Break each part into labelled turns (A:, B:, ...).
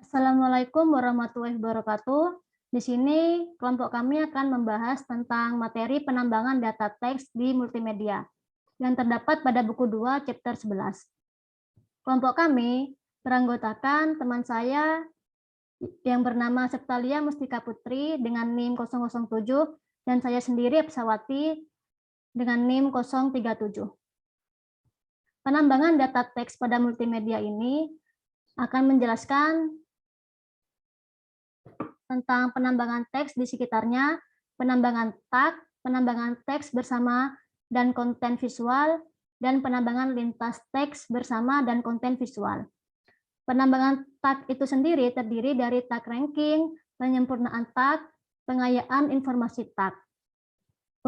A: Assalamualaikum warahmatullahi wabarakatuh. Di sini kelompok kami akan membahas tentang materi penambangan data teks di multimedia yang terdapat pada buku 2 chapter 11. Kelompok kami beranggotakan teman saya yang bernama Septalia Mustika Putri dengan NIM 007 dan saya sendiri Pesawati dengan NIM 037. Penambangan data teks pada multimedia ini akan menjelaskan tentang penambangan teks di sekitarnya, penambangan tag, penambangan teks bersama dan konten visual, dan penambangan lintas teks bersama dan konten visual. Penambangan tag itu sendiri terdiri dari tag ranking, penyempurnaan tag, pengayaan informasi tag.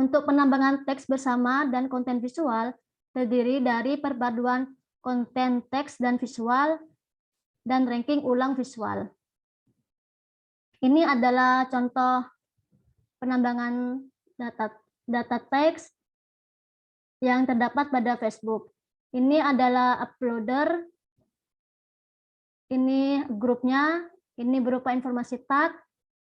A: Untuk penambangan teks bersama dan konten visual terdiri dari perpaduan konten teks dan visual dan ranking ulang visual. Ini adalah contoh penambangan data teks yang terdapat pada Facebook. Ini adalah uploader, ini grupnya, ini berupa informasi tag,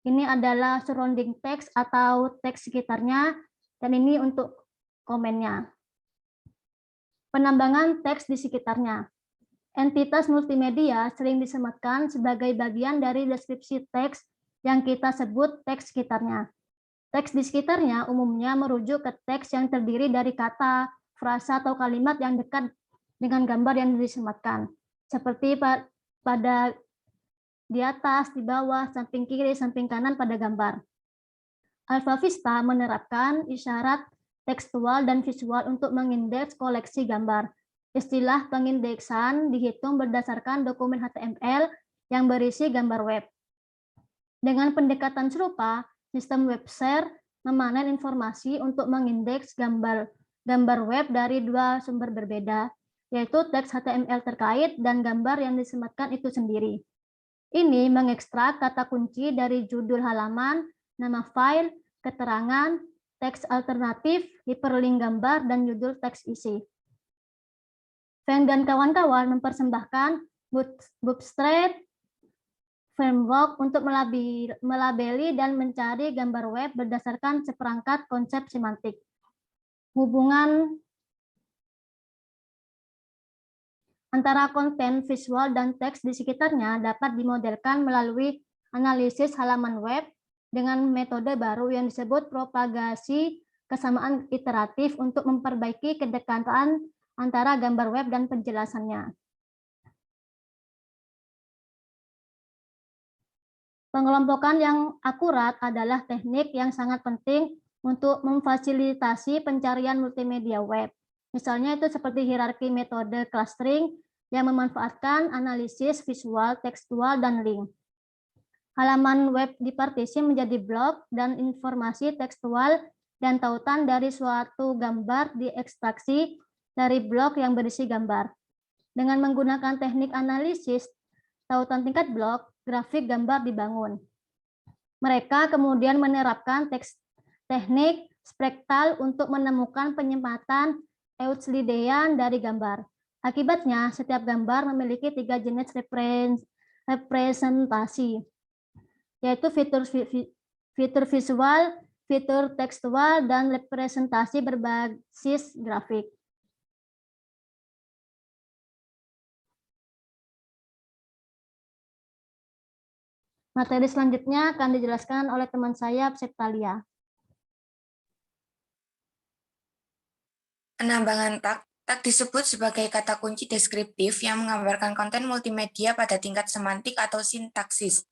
A: ini adalah surrounding text atau teks sekitarnya, dan ini untuk komennya. Penambangan teks di sekitarnya. Entitas multimedia sering disematkan sebagai bagian dari deskripsi teks yang kita sebut teks sekitarnya. Teks di sekitarnya umumnya merujuk ke teks yang terdiri dari kata, frasa, atau kalimat yang dekat dengan gambar yang disematkan, seperti pada di atas, di bawah, samping kiri, samping kanan pada gambar. AlphaVista menerapkan isyarat tekstual dan visual untuk mengindeks koleksi gambar. Istilah pengindeksan dihitung berdasarkan dokumen HTML yang berisi gambar web. Dengan pendekatan serupa, sistem WebShare memanen informasi untuk mengindeks gambar web dari dua sumber berbeda, yaitu teks HTML terkait dan gambar yang disematkan itu sendiri. Ini mengekstrak kata kunci dari judul halaman, nama file, keterangan, teks alternatif, hiperlink gambar, dan judul teks isi. Feng dan kawan-kawan mempersembahkan Bootstrap framework untuk melabeli dan mencari gambar web berdasarkan seperangkat konsep semantik. Hubungan antara konten visual dan teks di sekitarnya dapat dimodelkan melalui analisis halaman web dengan metode baru yang disebut propagasi kesamaan iteratif untuk memperbaiki kedekatan antara gambar web dan penjelasannya. Pengelompokan yang akurat adalah teknik yang sangat penting untuk memfasilitasi pencarian multimedia web. Misalnya itu seperti hierarki metode clustering yang memanfaatkan analisis visual, tekstual, dan link. Halaman web dipartisi menjadi blok dan informasi tekstual dan tautan dari suatu gambar diekstraksi dari blok yang berisi gambar. Dengan menggunakan teknik analisis tautan tingkat blok, grafik gambar dibangun. Mereka kemudian menerapkan teknik spektal untuk menemukan penyempatan Euclidean dari gambar. Akibatnya, setiap gambar memiliki 3 jenis representasi, yaitu fitur visual, fitur tekstual, dan representasi berbasis grafik. Materi selanjutnya akan dijelaskan oleh teman saya, Septalia.
B: Penambangan tag disebut sebagai kata kunci deskriptif yang menggambarkan konten multimedia pada tingkat semantik atau sintaksis.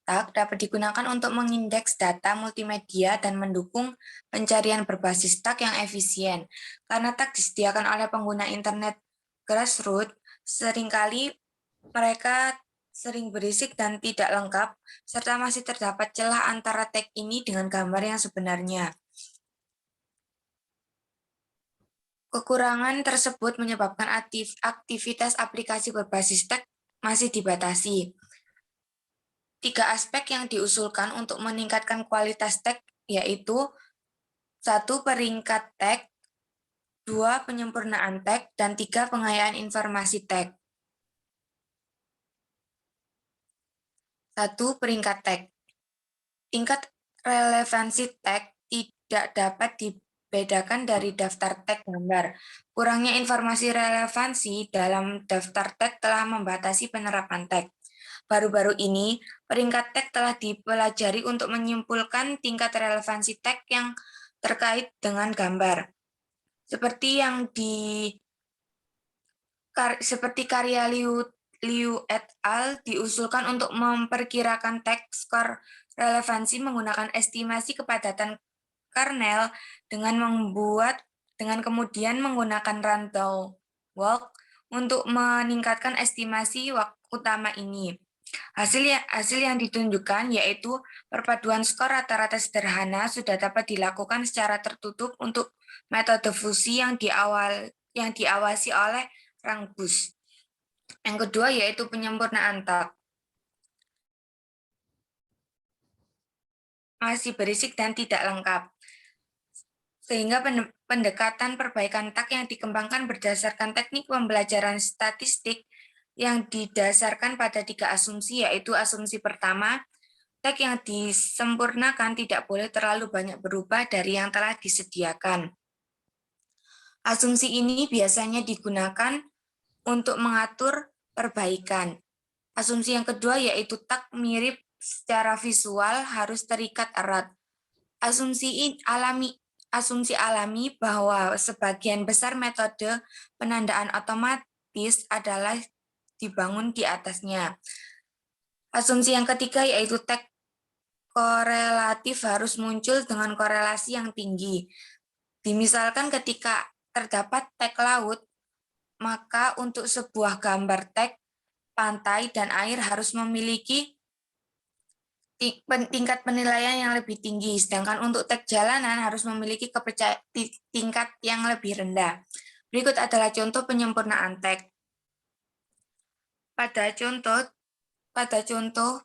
B: Tag dapat digunakan untuk mengindeks data multimedia dan mendukung pencarian berbasis tag yang efisien. Karena tag disediakan oleh pengguna internet grassroots, seringkali mereka sering berisik dan tidak lengkap, serta masih terdapat celah antara tag ini dengan gambar yang sebenarnya. Kekurangan tersebut menyebabkan aktivitas aplikasi berbasis tag masih dibatasi. 3 aspek yang diusulkan untuk meningkatkan kualitas tag yaitu 1. Peringkat tag, 2. Penyempurnaan tag, dan 3. Pengayaan informasi tag. 1. Peringkat tag. Tingkat relevansi tag tidak dapat dibedakan dari daftar tag gambar. Kurangnya informasi relevansi dalam daftar tag telah membatasi penerapan tag. Baru-baru ini, peringkat tag telah dipelajari untuk menyimpulkan tingkat relevansi tag yang terkait dengan gambar. Seperti karya Liu et al. Diusulkan untuk memperkirakan tag skor relevansi menggunakan estimasi kepadatan kernel dengan kemudian menggunakan random walk untuk meningkatkan estimasi utama ini. Hasil yang ditunjukkan yaitu perpaduan skor rata-rata sederhana sudah dapat dilakukan secara tertutup untuk metode fusi yang diawasi oleh Rangbus. Yang kedua yaitu penyempurnaan tag. Masih berisik dan tidak lengkap. Sehingga pendekatan perbaikan tag yang dikembangkan berdasarkan teknik pembelajaran statistik yang didasarkan pada 3 asumsi, yaitu asumsi pertama, tag yang disempurnakan tidak boleh terlalu banyak berubah dari yang telah disediakan. Asumsi ini biasanya digunakan untuk mengatur perbaikan. Asumsi yang kedua yaitu tag mirip secara visual harus terikat erat. Asumsi alami bahwa sebagian besar metode penandaan otomatis adalah dibangun di atasnya. Asumsi yang ketiga yaitu tag korelatif harus muncul dengan korelasi yang tinggi. Dimisalkan ketika terdapat tag laut, maka untuk sebuah gambar tag pantai dan air harus memiliki tingkat penilaian yang lebih tinggi, sedangkan untuk tag jalanan harus memiliki tingkat yang lebih rendah. Berikut adalah contoh penyempurnaan tag. Pada contoh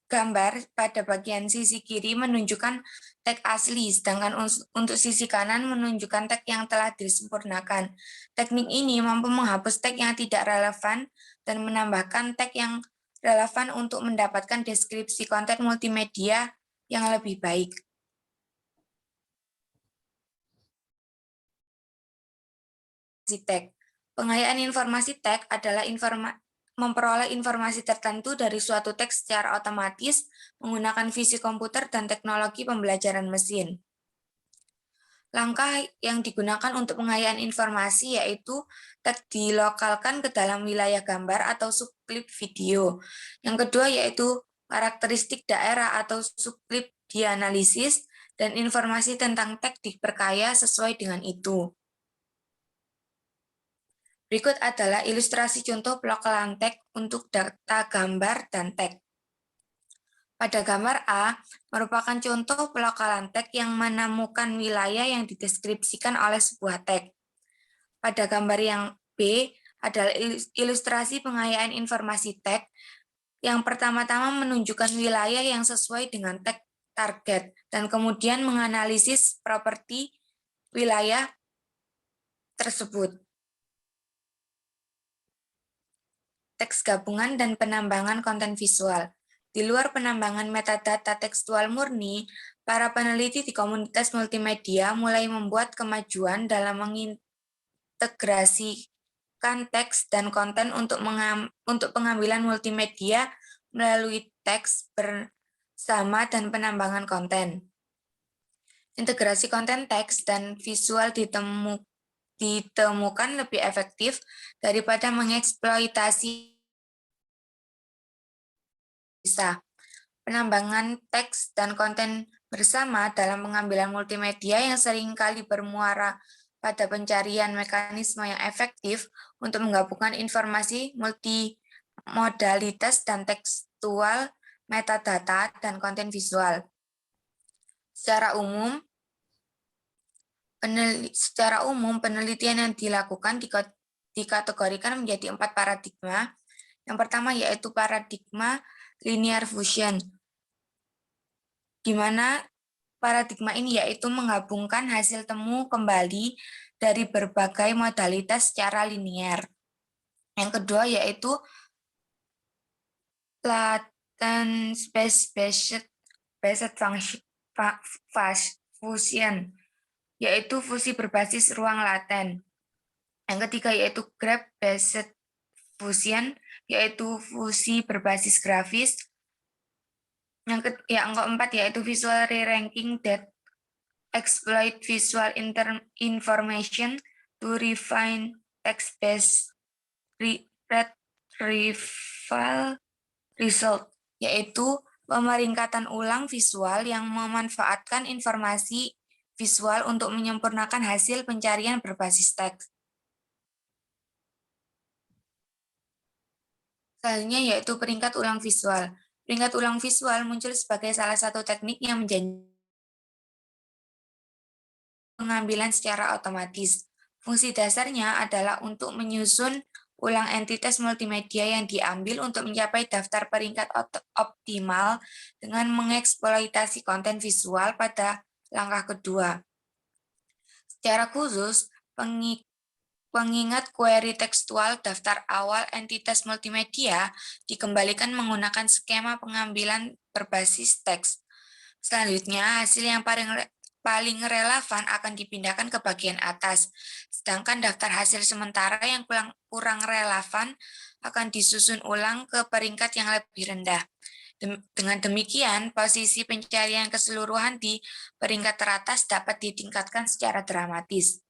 B: gambar pada bagian sisi kiri menunjukkan tag asli, sedangkan untuk sisi kanan menunjukkan tag yang telah disempurnakan. Teknik ini mampu menghapus tag yang tidak relevan dan menambahkan tag yang relevan untuk mendapatkan deskripsi konten multimedia yang lebih baik. Tag. Pengayaan informasi tag adalah memperoleh informasi tertentu dari suatu teks secara otomatis menggunakan visi komputer dan teknologi pembelajaran mesin. Langkah yang digunakan untuk pengayaan informasi yaitu tag dilokalkan ke dalam wilayah gambar atau subklip video. Yang kedua yaitu karakteristik daerah atau subklip dianalisis, dan informasi tentang tag diperkaya sesuai dengan itu. Berikut adalah ilustrasi contoh pelokalan tag untuk data gambar dan tag. Pada gambar A, merupakan contoh pelokalan tag yang menemukan wilayah yang dideskripsikan oleh sebuah tag. Pada gambar yang B, adalah ilustrasi pengayaan informasi tag yang pertama-tama menunjukkan wilayah yang sesuai dengan tag target, dan kemudian menganalisis properti wilayah tersebut. Teks gabungan dan penambangan konten visual. Di luar penambangan metadata tekstual murni, para peneliti di komunitas multimedia mulai membuat kemajuan dalam mengintegrasikan teks dan konten untuk pengambilan multimedia melalui teks bersama dan penambangan konten. Integrasi konten teks dan visual ditemukan lebih efektif daripada mengeksploitasi penambangan teks dan konten bersama dalam pengambilan multimedia yang seringkali bermuara pada pencarian mekanisme yang efektif untuk menggabungkan informasi multimodalitas dan tekstual, metadata, dan konten visual. Secara umum, penelitian yang dilakukan dikategorikan menjadi 4 paradigma. Yang pertama yaitu paradigma linear fusion, di mana paradigma ini yaitu menggabungkan hasil temu kembali dari berbagai modalitas secara linear. Yang kedua yaitu based fusion, yaitu fusi berbasis ruang laten. Yang ketiga yaitu graph based fusion, yaitu fusi berbasis grafis. Yang keempat yaitu visual re-ranking that exploit visual information to refine text-based retrieval result, yaitu pemeringkatan ulang visual yang memanfaatkan informasi visual untuk menyempurnakan hasil pencarian berbasis teks. Selanjutnya yaitu peringkat ulang visual. Peringkat ulang visual muncul sebagai salah satu teknik yang menjanjikan pengambilan secara otomatis. Fungsi dasarnya adalah untuk menyusun ulang entitas multimedia yang diambil untuk mencapai daftar peringkat optimal dengan mengeksploitasi konten visual pada langkah kedua. Secara khusus, pengingat query tekstual daftar awal entitas multimedia dikembalikan menggunakan skema pengambilan berbasis teks. Selanjutnya, hasil yang paling relevan akan dipindahkan ke bagian atas, sedangkan daftar hasil sementara yang kurang relevan akan disusun ulang ke peringkat yang lebih rendah. Dengan demikian, posisi pencarian keseluruhan di peringkat teratas dapat ditingkatkan secara dramatis.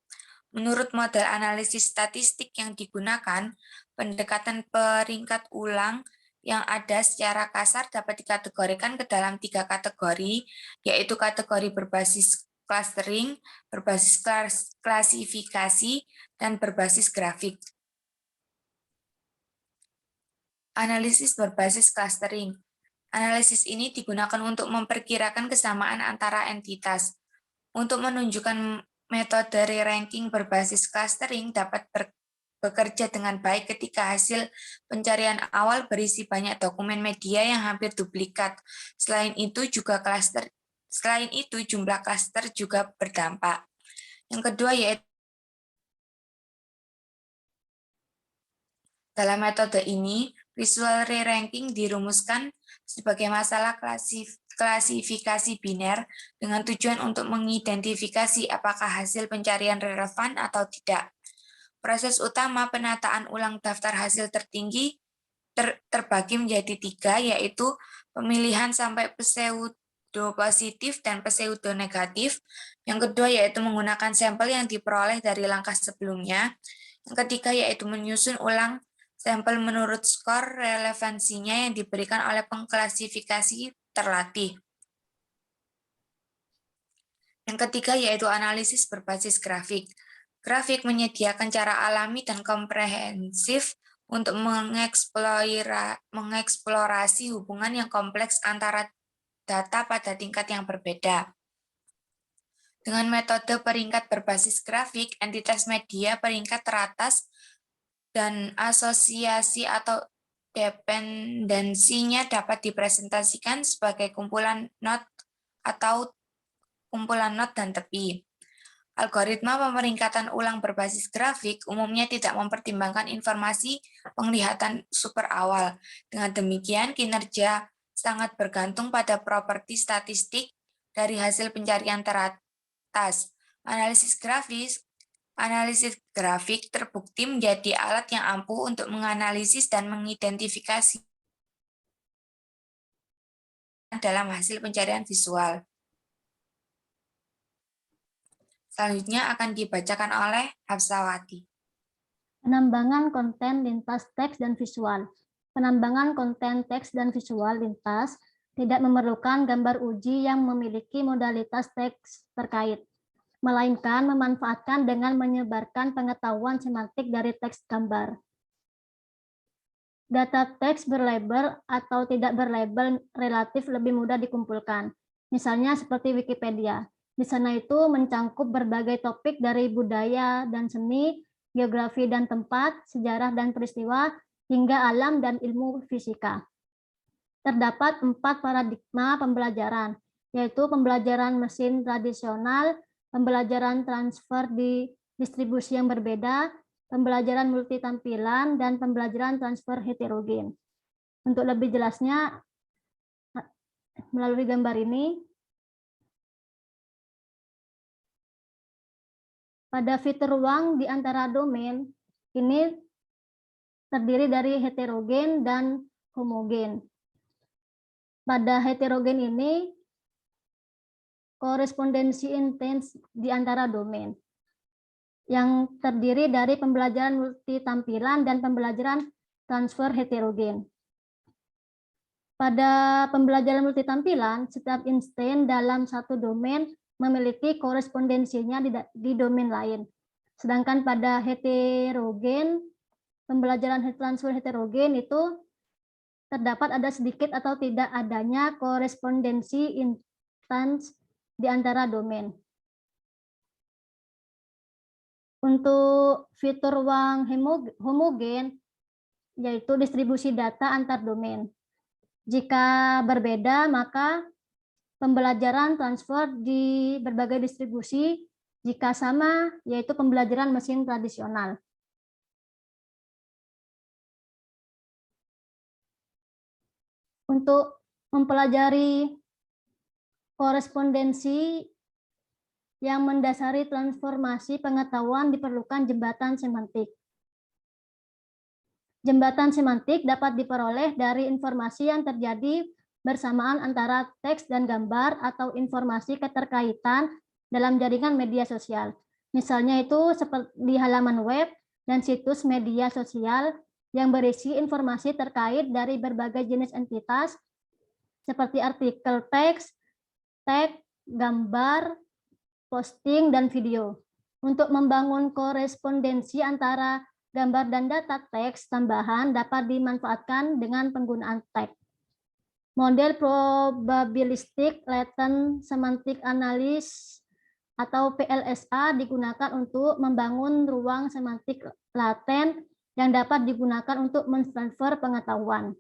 B: Menurut model analisis statistik yang digunakan, pendekatan peringkat ulang yang ada secara kasar dapat dikategorikan ke dalam 3 kategori, yaitu kategori berbasis clustering, berbasis klasifikasi, dan berbasis grafik. Analisis berbasis clustering. Analisis ini digunakan untuk memperkirakan kesamaan antara entitas. Untuk menunjukkan metode re-ranking berbasis clustering dapat bekerja dengan baik ketika hasil pencarian awal berisi banyak dokumen media yang hampir duplikat. Selain itu jumlah cluster juga berdampak. Yang kedua yaitu dalam metode ini, visual re-ranking dirumuskan sebagai masalah klasifikasi biner dengan tujuan untuk mengidentifikasi apakah hasil pencarian relevan atau tidak. Proses utama penataan ulang daftar hasil tertinggi terbagi menjadi 3, yaitu pemilihan sampai pseudo positif dan pseudo negatif. Yang kedua yaitu menggunakan sampel yang diperoleh dari langkah sebelumnya. Yang ketiga yaitu menyusun ulang sampel menurut skor relevansinya yang diberikan oleh pengklasifikasi terlatih. Yang ketiga yaitu analisis berbasis grafik. Grafik menyediakan cara alami dan komprehensif untuk mengeksplorasi hubungan yang kompleks antara data pada tingkat yang berbeda. Dengan metode peringkat berbasis grafik, entitas media peringkat teratas dan asosiasi atau dependensinya dapat dipresentasikan sebagai kumpulan not atau kumpulan not dan tepi. Algoritma pemeringkatan ulang berbasis grafik umumnya tidak mempertimbangkan informasi penglihatan super awal. Dengan demikian, kinerja sangat bergantung pada properti statistik dari hasil pencarian teratas. Analisis grafik terbukti menjadi alat yang ampuh untuk menganalisis dan mengidentifikasi dalam hasil pencarian visual. Selanjutnya akan dibacakan oleh Hapsawati.
A: Penambangan konten lintas teks dan visual. Penambangan konten teks dan visual lintas tidak memerlukan gambar uji yang memiliki modalitas teks terkait, melainkan memanfaatkan dengan menyebarkan pengetahuan semantik dari teks gambar. Data teks berlabel atau tidak berlabel relatif lebih mudah dikumpulkan, misalnya seperti Wikipedia. Di sana itu mencangkup berbagai topik dari budaya dan seni, geografi dan tempat, sejarah dan peristiwa, hingga alam dan ilmu fisika. Terdapat 4 paradigma pembelajaran, yaitu pembelajaran mesin tradisional, pembelajaran transfer di distribusi yang berbeda, pembelajaran multitampilan, dan pembelajaran transfer heterogen. Untuk lebih jelasnya, melalui gambar ini. Pada fitur ruang di antara domain ini terdiri dari heterogen dan homogen. Pada heterogen ini korespondensi intens di antara domain yang terdiri dari pembelajaran multitampilan dan pembelajaran transfer heterogen. Pada pembelajaran multitampilan, setiap instansi dalam satu domain memiliki korespondensinya di domain lain. Sedangkan pada heterogen, pembelajaran transfer heterogen itu terdapat ada sedikit atau tidak adanya korespondensi instansi di antara domain. Untuk fitur ruang homogen, yaitu distribusi data antar domain. Jika berbeda, maka pembelajaran transfer di berbagai distribusi. Jika sama, yaitu pembelajaran mesin tradisional. Untuk mempelajari korespondensi yang mendasari transformasi pengetahuan diperlukan jembatan semantik. Jembatan semantik dapat diperoleh dari informasi yang terjadi bersamaan antara teks dan gambar atau informasi keterkaitan dalam jaringan media sosial. Misalnya itu seperti di halaman web dan situs media sosial yang berisi informasi terkait dari berbagai jenis entitas seperti artikel teks, tag, gambar, posting, dan video. Untuk membangun korespondensi antara gambar dan data teks tambahan dapat dimanfaatkan dengan penggunaan tag. Model probabilistic latent semantic analysis atau PLSA digunakan untuk membangun ruang semantik laten yang dapat digunakan untuk mentransfer pengetahuan.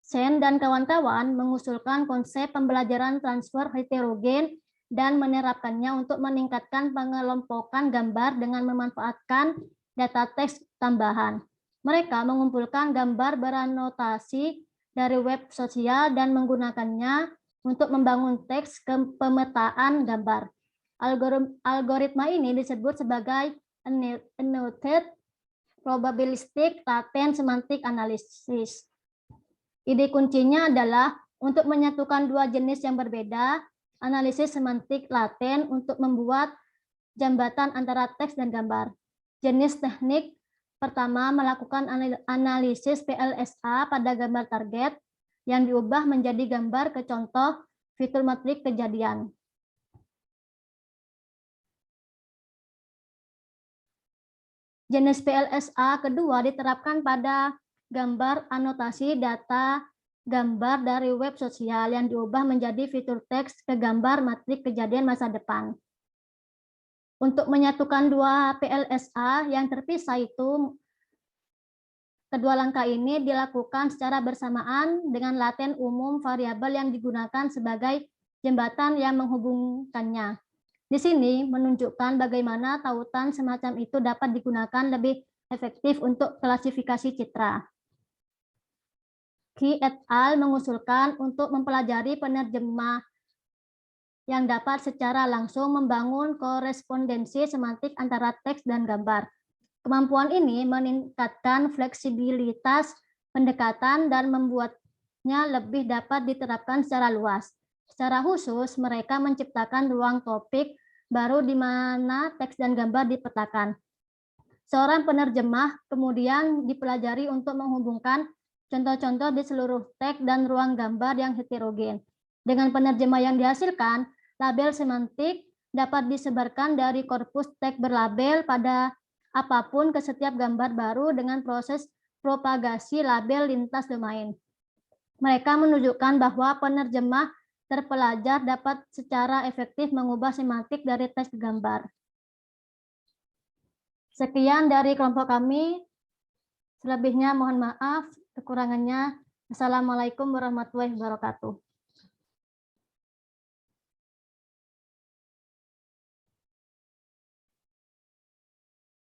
A: Sen dan kawan-kawan mengusulkan konsep pembelajaran transfer heterogen dan menerapkannya untuk meningkatkan pengelompokan gambar dengan memanfaatkan data teks tambahan. Mereka mengumpulkan gambar beranotasi dari web sosial dan menggunakannya untuk membangun teks pemetaan gambar. Algoritma ini disebut sebagai annotated probabilistic latent semantic analysis. Ide kuncinya adalah untuk menyatukan dua jenis yang berbeda, analisis semantik laten untuk membuat jembatan antara teks dan gambar. Jenis teknik pertama melakukan analisis PLSA pada gambar target yang diubah menjadi gambar ke contoh fitur matrik kejadian. Jenis PLSA kedua diterapkan pada gambar anotasi data gambar dari web sosial yang diubah menjadi fitur teks ke gambar matrik kejadian masa depan. Untuk menyatukan dua PLSA yang terpisah itu, kedua langkah ini dilakukan secara bersamaan dengan laten umum variabel yang digunakan sebagai jembatan yang menghubungkannya. Di sini menunjukkan bagaimana tautan semacam itu dapat digunakan lebih efektif untuk klasifikasi citra. Qi et al. Mengusulkan untuk mempelajari penerjemah yang dapat secara langsung membangun korespondensi semantik antara teks dan gambar. Kemampuan ini meningkatkan fleksibilitas pendekatan dan membuatnya lebih dapat diterapkan secara luas. Secara khusus, mereka menciptakan ruang topik baru di mana teks dan gambar dipetakan. Seorang penerjemah kemudian dipelajari untuk menghubungkan contoh-contoh di seluruh teks dan ruang gambar yang heterogen. Dengan penerjemah yang dihasilkan, label semantik dapat disebarkan dari korpus teks berlabel pada apapun ke setiap gambar baru dengan proses propagasi label lintas domain. Mereka menunjukkan bahwa penerjemah terpelajar dapat secara efektif mengubah semantik dari teks ke gambar. Sekian dari kelompok kami. Selebihnya mohon maaf, kekurangannya. Assalamualaikum warahmatullahi wabarakatuh.